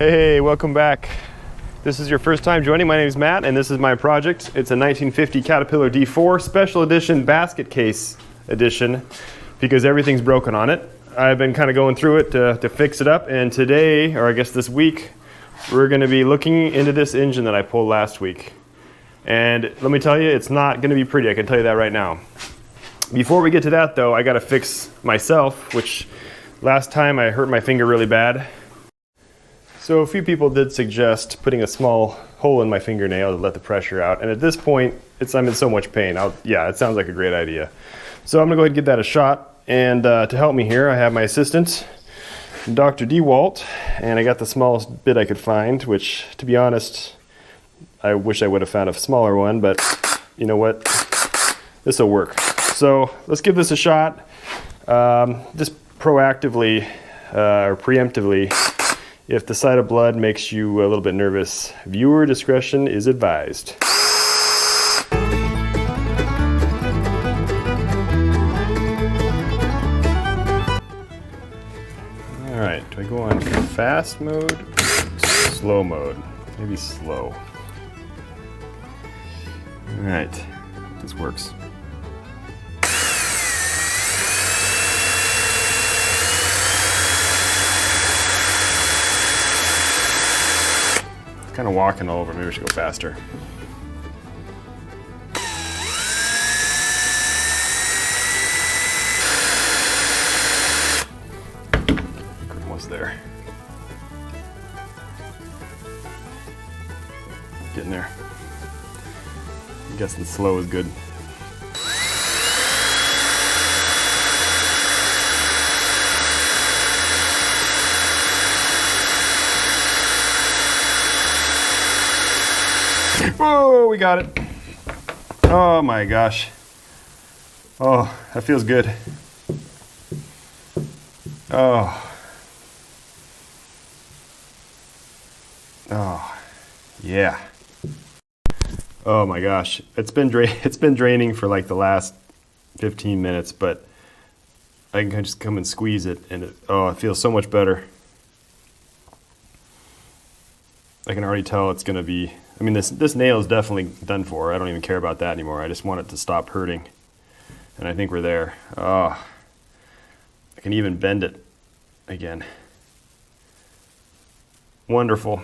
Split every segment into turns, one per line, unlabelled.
Hey, welcome back. This is your first time joining. My name is Matt, and this is my project. It's a 1950 Caterpillar D4 Special Edition Basket Case Edition because everything's broken on it. I've been kind of going through it to fix it up, and today, or I guess this week, we're going to be looking into this engine that I pulled last week. And let me tell you, it's not going to be pretty. I can tell you that right now. Before we get to that, though, I got to fix myself, which last time I hurt my finger really bad. So a few people did suggest putting a small hole in my fingernail to let the pressure out. And at this point, I'm in so much pain. Yeah, it sounds like a great idea. So I'm going to go ahead and give that a shot. And to help me here, I have my assistant, Dr. DeWalt. And I got the smallest bit I could find, which, to be honest, I wish I would have found a smaller one. But you know what? This will work. So let's give this a shot. Just proactively or preemptively. If the sight of blood makes you a little bit nervous, viewer discretion is advised. Alright, do I go on fast mode or slow mode? Maybe slow. Alright, this works. Kind of walking all over. Maybe we should go faster. We're almost there. Getting there. I'm guessing slow is good. Whoa, we got it. Oh my gosh. Oh, that feels good. Oh. Oh, yeah. Oh my gosh. It's been draining for like the last 15 minutes, but I can just come and squeeze it and it feels so much better. I can already tell it's going to be, I mean, this nail is definitely done for. I don't even care about that anymore. I just want it to stop hurting. And I think we're there. Oh, I can even bend it again. Wonderful.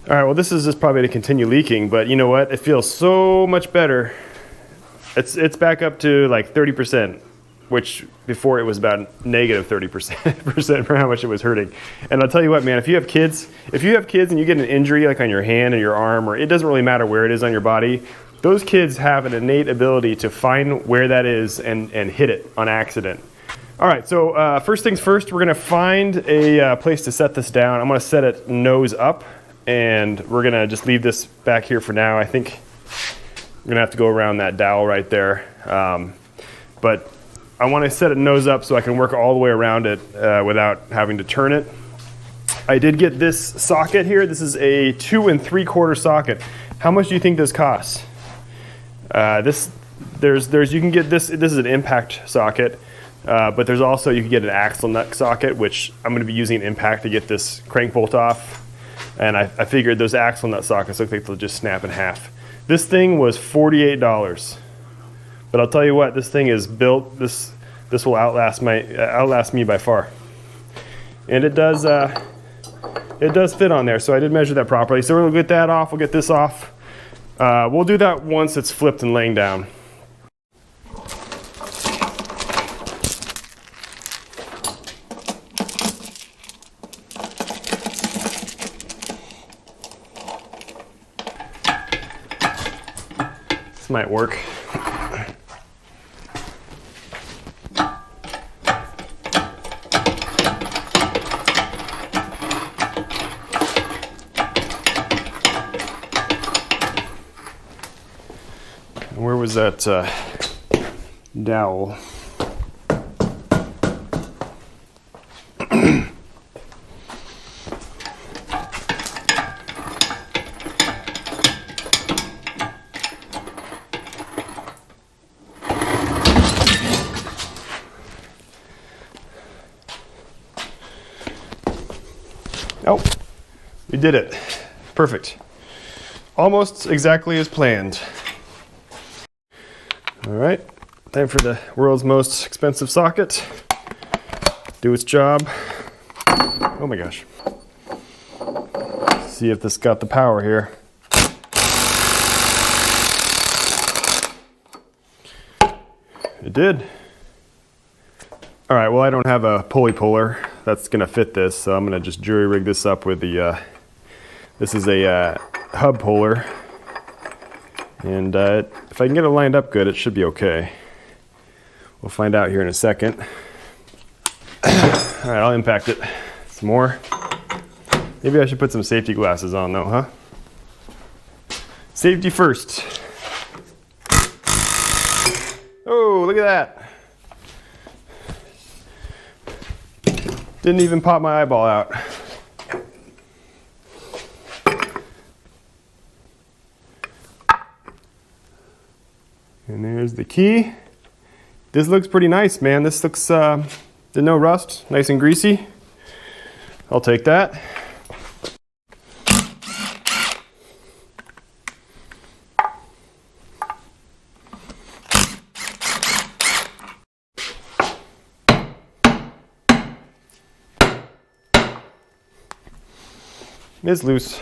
All right, well, this is just probably to continue leaking, but you know what? It feels so much better. It's back up to like 30%. Which before it was about negative 30% for how much it was hurting. And I'll tell you what, man, if you have kids and you get an injury like on your hand or your arm, or it doesn't really matter where it is on your body, those kids have an innate ability to find where that is and hit it on accident. All right, so first things first, we're gonna find a place to set this down. I'm gonna set it nose up, and we're gonna just leave this back here for now. I think we're gonna have to go around that dowel right there. But I want to set it nose up so I can work all the way around it without having to turn it. I did get this socket here. This is a 2 3/4 socket. How much do you think this costs? You can get this. This is an impact socket, but there's also you can get an axle nut socket, which I'm going to be using an impact to get this crank bolt off. And I figured those axle nut sockets look like they'll just snap in half. This thing was $48. But I'll tell you what, this thing is built. This will outlast me by far, and it does fit on there. So I did measure that properly. So we'll get that off. We'll get this off. We'll do that once it's flipped and laying down. This might work. Where was that dowel? Oh, we did it. Perfect. Almost exactly as planned. All right, time for the world's most expensive socket. Do its job. Oh my gosh. See if this got the power here. It did. All right, well, I don't have a pulley puller that's gonna fit this, so I'm gonna just jury rig this up with the, this is a hub puller. And if I can get it lined up good, it should be okay. We'll find out here in a second. All right, I'll impact it some more. Maybe I should put some safety glasses on though, huh? Safety first. Oh, look at that. Didn't even pop my eyeball out. And there's the key. This looks pretty nice, man. This looks, there's no rust, nice and greasy. I'll take that. It's loose.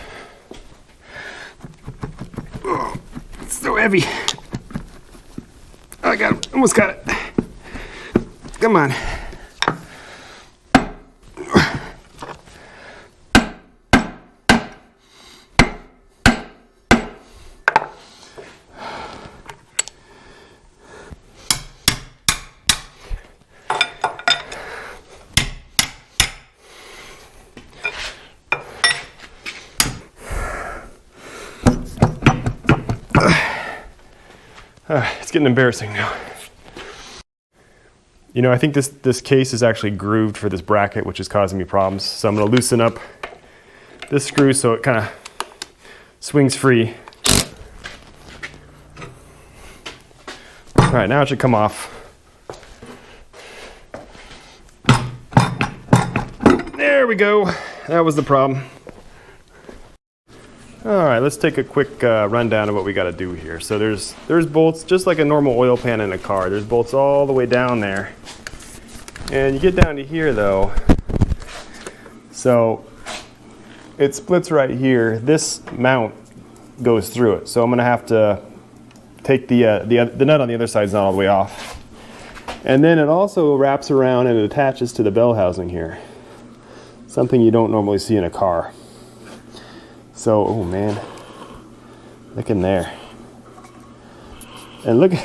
Oh, it's so heavy. I got it. Almost got it. Come on. It's getting embarrassing now. You know, I think this case is actually grooved for this bracket, which is causing me problems. So I'm going to loosen up this screw so it kind of swings free. All right, now it should come off. There we go. That was the problem. All right, let's take a quick rundown of what we got to do here. So there's bolts, just like a normal oil pan in a car. There's bolts all the way down there. And you get down to here though. So it splits right here. This mount goes through it. So I'm gonna have to take the nut on the other side is not all the way off. And then it also wraps around and it attaches to the bell housing here. Something you don't normally see in a car. So, oh man, look in there. And look at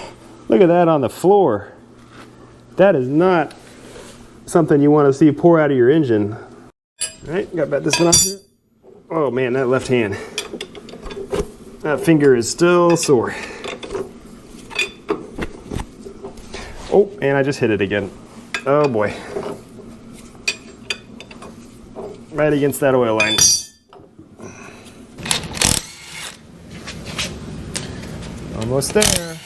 that on the floor. That is not something you want to see pour out of your engine. All right, got about this one off here. Oh man, that left hand. That finger is still sore. Oh, and I just hit it again. Oh boy. Right against that oil line. Almost there.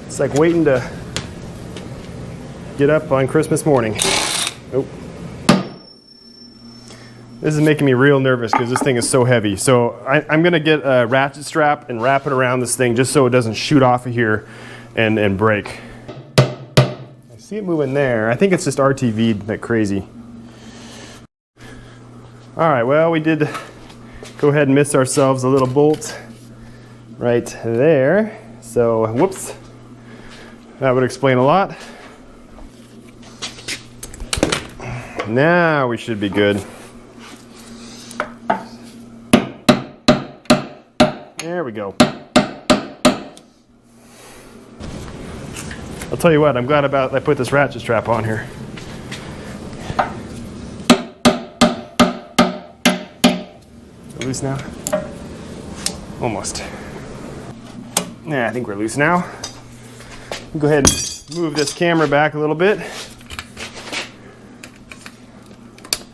It's like waiting to get up on Christmas morning. Oh. This is making me real nervous because this thing is so heavy. So I'm gonna get a ratchet strap and wrap it around this thing just so it doesn't shoot off of here and break. I see it moving there. I think it's just RTV'd like crazy. All right, well, we did go ahead and miss ourselves a little bolt right there. So, whoops. That would explain a lot. Now we should be good. There we go. I'll tell you what, I'm glad about I put this ratchet strap on here. Loose now? Almost. Yeah, I think we're loose now. Go ahead and move this camera back a little bit.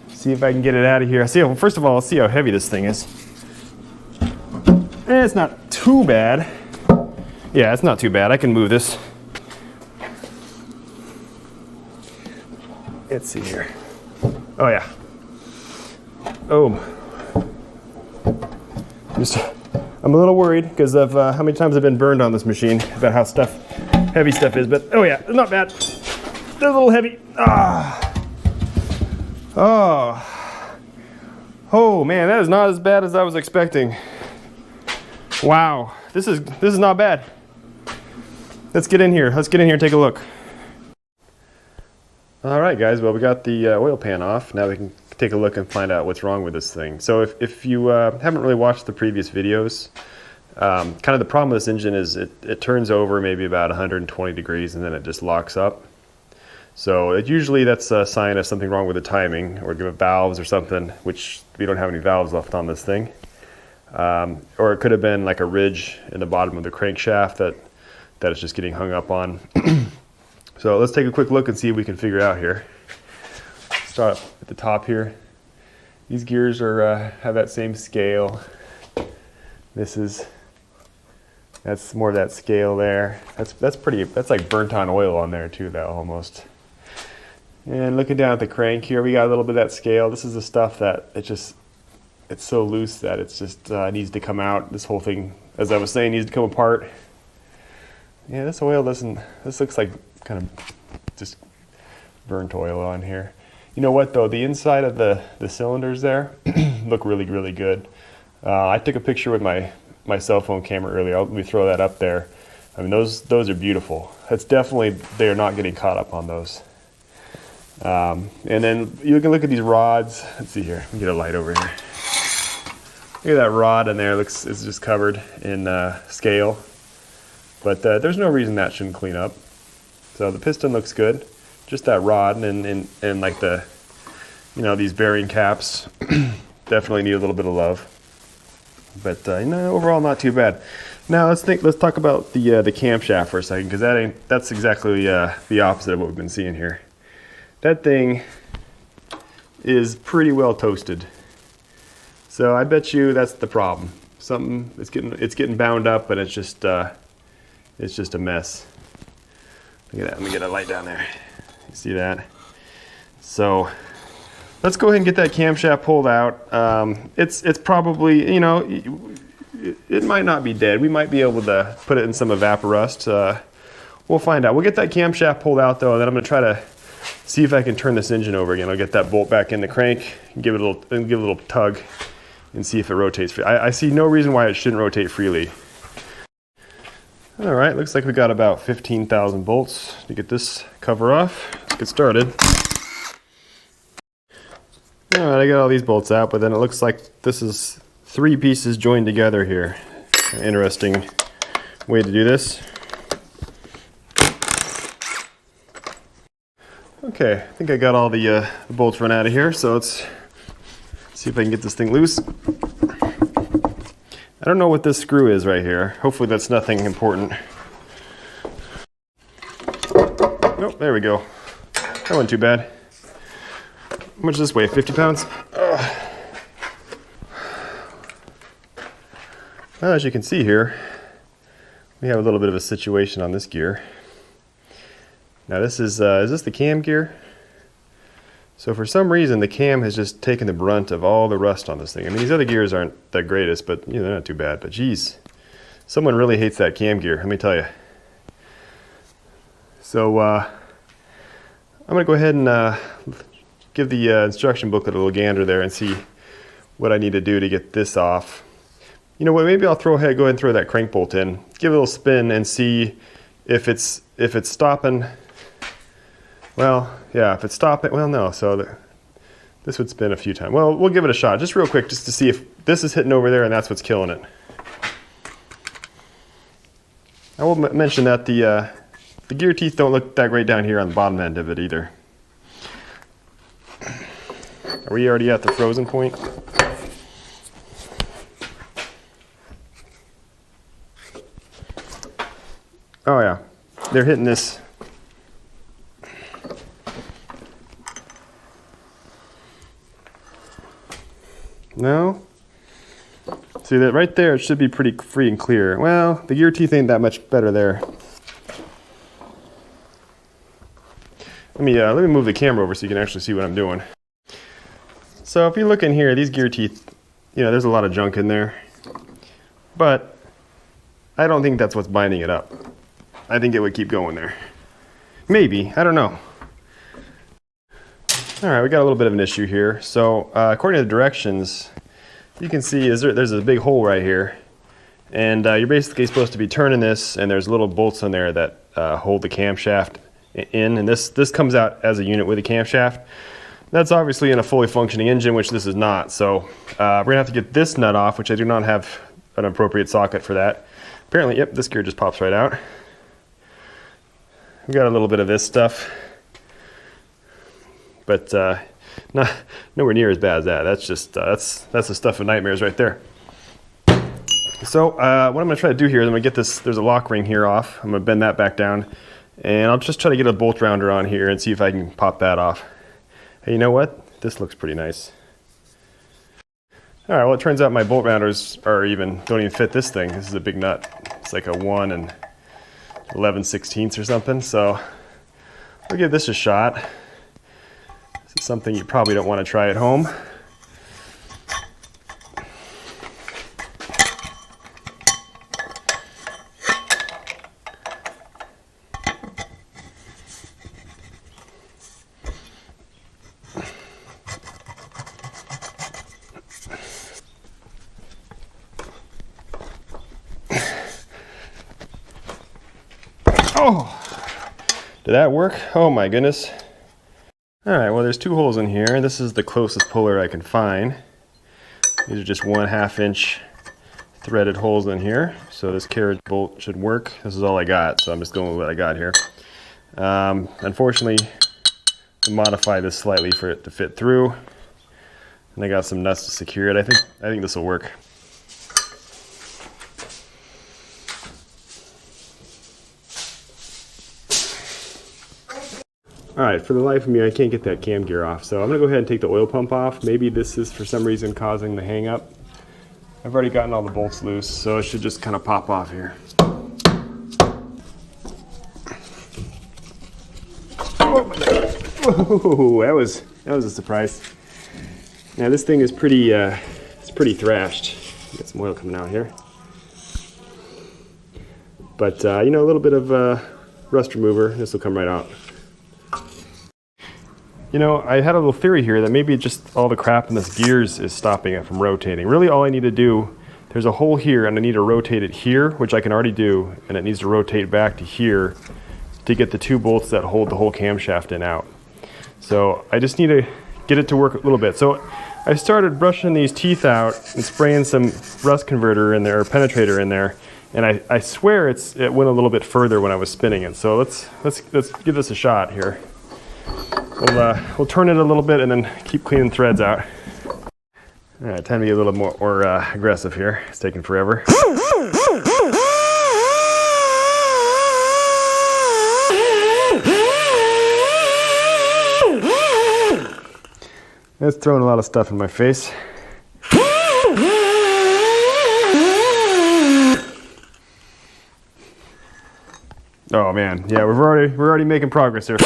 See if I can get it out of here. Well, first of all, let's see how heavy this thing is. It's not too bad. Yeah, it's not too bad. I can move this. Let's see here. Oh yeah. Oh. I'm a little worried because of how many times I've been burned on this machine about how heavy stuff is, but oh yeah, not bad. They're a little heavy. Ah. Oh. Oh man, that is not as bad as I was expecting. Wow, this is not bad. Let's get in here. Let's get in here and take a look. All right, guys. Well, we got the oil pan off. Now we can take a look and find out what's wrong with this thing. So if you haven't really watched the previous videos, kind of the problem with this engine is it turns over maybe about 120 degrees and then it just locks up. So usually that's a sign of something wrong with the timing or give it valves or something, which we don't have any valves left on this thing. Or it could have been like a ridge in the bottom of the crankshaft that it's just getting hung up on. So let's take a quick look and see if we can figure out here. Start up at the top here. These gears have that same scale. That's more of that scale there. That's like burnt on oil on there too, though, almost. And looking down at the crank here, we got a little bit of that scale. This is the stuff that it's so loose that it's just needs to come out. This whole thing, as I was saying, needs to come apart. Yeah, this oil this looks like kind of just burnt oil on here. You know what though, the inside of the cylinders there look really, really good. I took a picture with my cell phone camera earlier. Let me throw that up there. I mean, those are beautiful. That's definitely, they're not getting caught up on those. And then you can look at these rods. Let's see here, let me get a light over here. Look at that rod in there, it's just covered in scale. But there's no reason that shouldn't clean up. So the piston looks good. Just that rod and like these bearing caps definitely need a little bit of love. But overall not too bad. Now let's talk about the camshaft for a second, because that's exactly the opposite of what we've been seeing here. That thing is pretty well toasted. So I bet you that's the problem. It's getting bound up, but it's just a mess. Look at that. Let me get a light down there. You see that? So let's go ahead and get that camshaft pulled out. It's probably, it might not be dead. We might be able to put it in some evaporust. We'll find out. We'll get that camshaft pulled out though, and then I'm going to try to see if I can turn this engine over again. I'll get that bolt back in the crank and give it a little tug and see if it rotates. I see no reason why it shouldn't rotate freely. All right, looks like we got about 15,000 bolts to get this cover off. Let's get started. All right, I got all these bolts out, but then it looks like this is 3 pieces joined together here. Interesting way to do this. Okay, I think I got all the bolts run out of here, so let's see if I can get this thing loose. I don't know what this screw is right here. Hopefully that's nothing important. Nope, there we go. That wasn't too bad. How much does this weigh? 50 pounds? Well, as you can see here, we have a little bit of a situation on this gear. Now this is this the cam gear? So for some reason the cam has just taken the brunt of all the rust on this thing. I mean, these other gears aren't the greatest, but they're not too bad. But geez, someone really hates that cam gear, let me tell you. So I'm gonna go ahead and give the instruction booklet a little gander there and see what I need to do to get this off. You know what, maybe I'll go ahead and throw that crank bolt in, give it a little spin and see if it's stopping. Well, yeah, if it's stopping, well, no, so this would spin a few times. Well, we'll give it a shot, just real quick, just to see if this is hitting over there and that's what's killing it. I will mention that the gear teeth don't look that great down here on the bottom end of it either. Are we already at the frozen point? Oh yeah, they're hitting this. No? See that right there, it should be pretty free and clear. Well, the gear teeth ain't that much better there. Let me move the camera over so you can actually see what I'm doing. So if you look in here, these gear teeth, you know, there's a lot of junk in there. But I don't think that's what's binding it up. I think it would keep going there. Maybe, I don't know. All right, we got a little bit of an issue here. So according to the directions, you can see there's a big hole right here. And you're basically supposed to be turning this, and there's little bolts in there that hold the camshaft in. And this comes out as a unit with a camshaft. That's obviously in a fully functioning engine, which this is not. So we're gonna have to get this nut off, which I do not have an appropriate socket for that. Apparently, yep, this gear just pops right out. We got a little bit of this stuff, but nowhere near as bad as that. That's just that's the stuff of nightmares right there. So what I'm gonna try to do here is I'm gonna get this. There's a lock ring here off. I'm gonna bend that back down, and I'll just try to get a bolt rounder on here and see if I can pop that off. Hey, you know what? This looks pretty nice. All right, well, it turns out my bolt rounders don't even fit this thing. This is a big nut. It's like a 1 11/16 or something. So we'll give this a shot. This is something you probably don't want to try at home. Oh, did that work? Oh my goodness. All right, well, there's 2 holes in here. This is the closest puller I can find. These are just 1/2 inch threaded holes in here. So this carriage bolt should work. This is all I got, so I'm just going with what I got here. Unfortunately, I modified this slightly for it to fit through. And I got some nuts to secure it. I think this will work. All right, for the life of me, I can't get that cam gear off, so I'm gonna go ahead and take the oil pump off. Maybe this is for some reason causing the hang up. I've already gotten all the bolts loose, so it should just kind of pop off here. Whoa, that was a surprise. Now this thing is pretty, it's pretty thrashed. Got some oil coming out here. But you know, a little bit of rust remover. This will come right out. You know, I had a little theory here that maybe just all the crap in this gears is stopping it from rotating. Really, all I need to do, there's a hole here, and I need to rotate it here, which I can already do, and it needs to rotate back to here to get the 2 bolts that hold the whole camshaft in out. So I just need to get it to work a little bit. So I started brushing these teeth out and spraying some rust converter in there, or penetrator in there, and I swear it went a little bit further when I was spinning it. So let's give this a shot here. We'll turn it a little bit and then keep cleaning threads out. All right, time to get a little more aggressive here. It's taking forever. It's throwing a lot of stuff in my face. Oh man, yeah, we're already making progress here.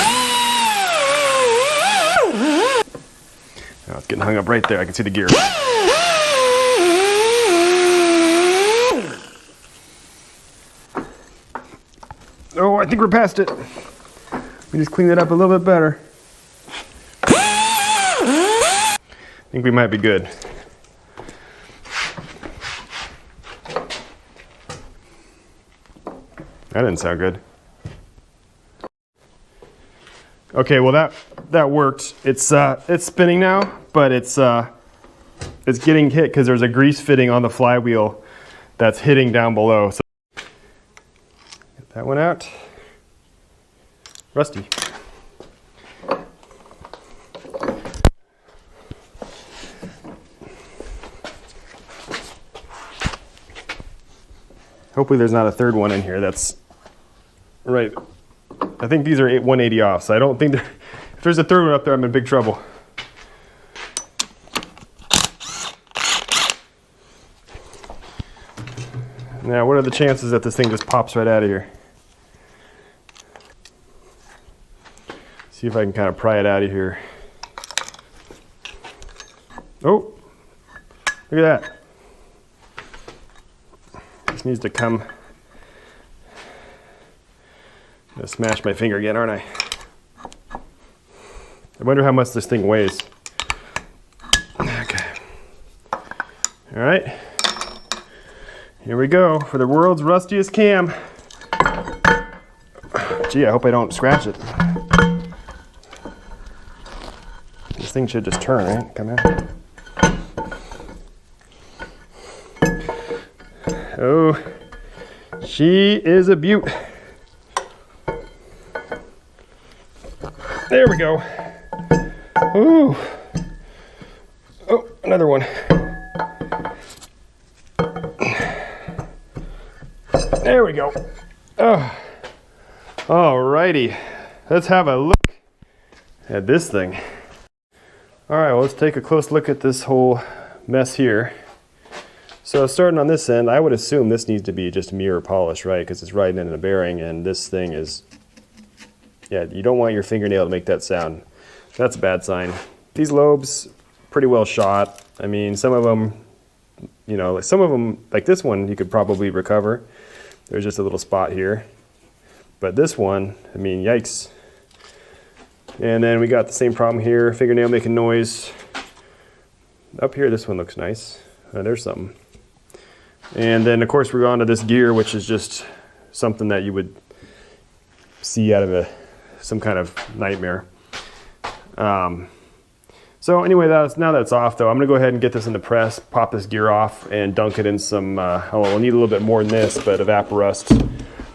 Oh, it's getting hung up right there. I can see the gear. Oh, I think we're past it. We just cleaned it up a little bit better. I think we might be good. That didn't sound good. Okay, well that worked. It's spinning now, but it's getting hit because there's a grease fitting on the flywheel that's hitting down below. So get that one out. Rusty. Hopefully there's not a third one in here that's right. I think these are 180 off, so I don't think if there's a third one up there, I'm in big trouble. Now, what are the chances that this thing just pops right out of here? See if I can kind of pry it out of here. Oh, look at that. This needs to come. I'm gonna smash my finger again, aren't I? I wonder how much this thing weighs. Okay. All right. Here we go for the world's rustiest cam. Gee, I hope I don't scratch it. This thing should just turn, right? Come in. Oh, she is a beaut. There we go. Ooh. Oh, another one. There we go. Oh. Alrighty. Let's have a look at this thing. Alright, well, let's take a close look at this whole mess here. So starting on this end, I would assume this needs to be just mirror polish, right? Because it's riding in a bearing, and this thing is, yeah, you don't want your fingernail to make that sound. That's a bad sign. These lobes, pretty well shot. I mean, some of them, you know, some of them, like this one, you could probably recover. There's just a little spot here. But this one, I mean, yikes. And then we got the same problem here, fingernail making noise. Up here, this one looks nice. There's something. And then, of course, we're on to this gear, which is just something that you would see out of some kind of nightmare. So anyway, now that's off, though, I'm going to go ahead and get this in the press, pop this gear off, and dunk it in some, we'll need a little bit more than this, but evaporust.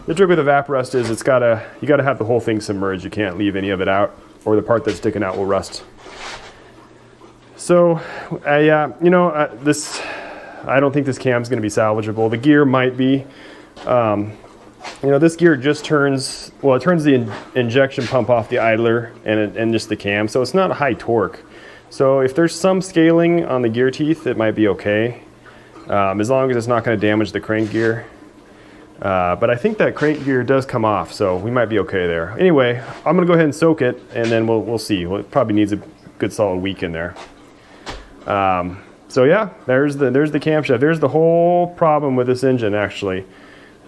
The trick with evaporust is you got to have the whole thing submerged. You can't leave any of it out, or the part that's sticking out will rust. So, I don't think this cam's going to be salvageable. The gear might be. This gear just turns the injection pump off the idler and just the cam, so it's not a high torque. So if there's some scaling on the gear teeth, it might be okay, as long as it's not going to damage the crank gear. But I think that crank gear does come off, so we might be okay there. Anyway, I'm going to go ahead and soak it, and then we'll see. Well, it probably needs a good solid week in there. So yeah, there's the camshaft. There's the whole problem with this engine, actually.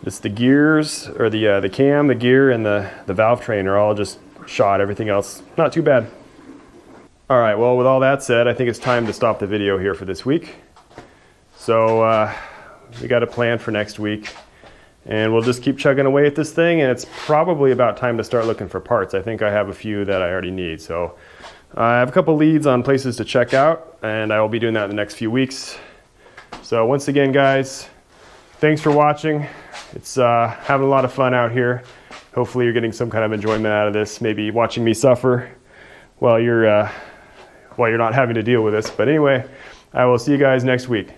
It's the gears, or the cam, the gear, and the valve train are all just shot. Everything else, not too bad. All right, well, with all that said, I think it's time to stop the video here for this week. So we got a plan for next week, and we'll just keep chugging away at this thing, and it's probably about time to start looking for parts. I think I have a few that I already need. So I have a couple leads on places to check out, and I will be doing that in the next few weeks. So once again, guys, thanks for watching. It's having a lot of fun out here. Hopefully you're getting some kind of enjoyment out of this, maybe watching me suffer while you're not having to deal with this. But anyway, I will see you guys next week.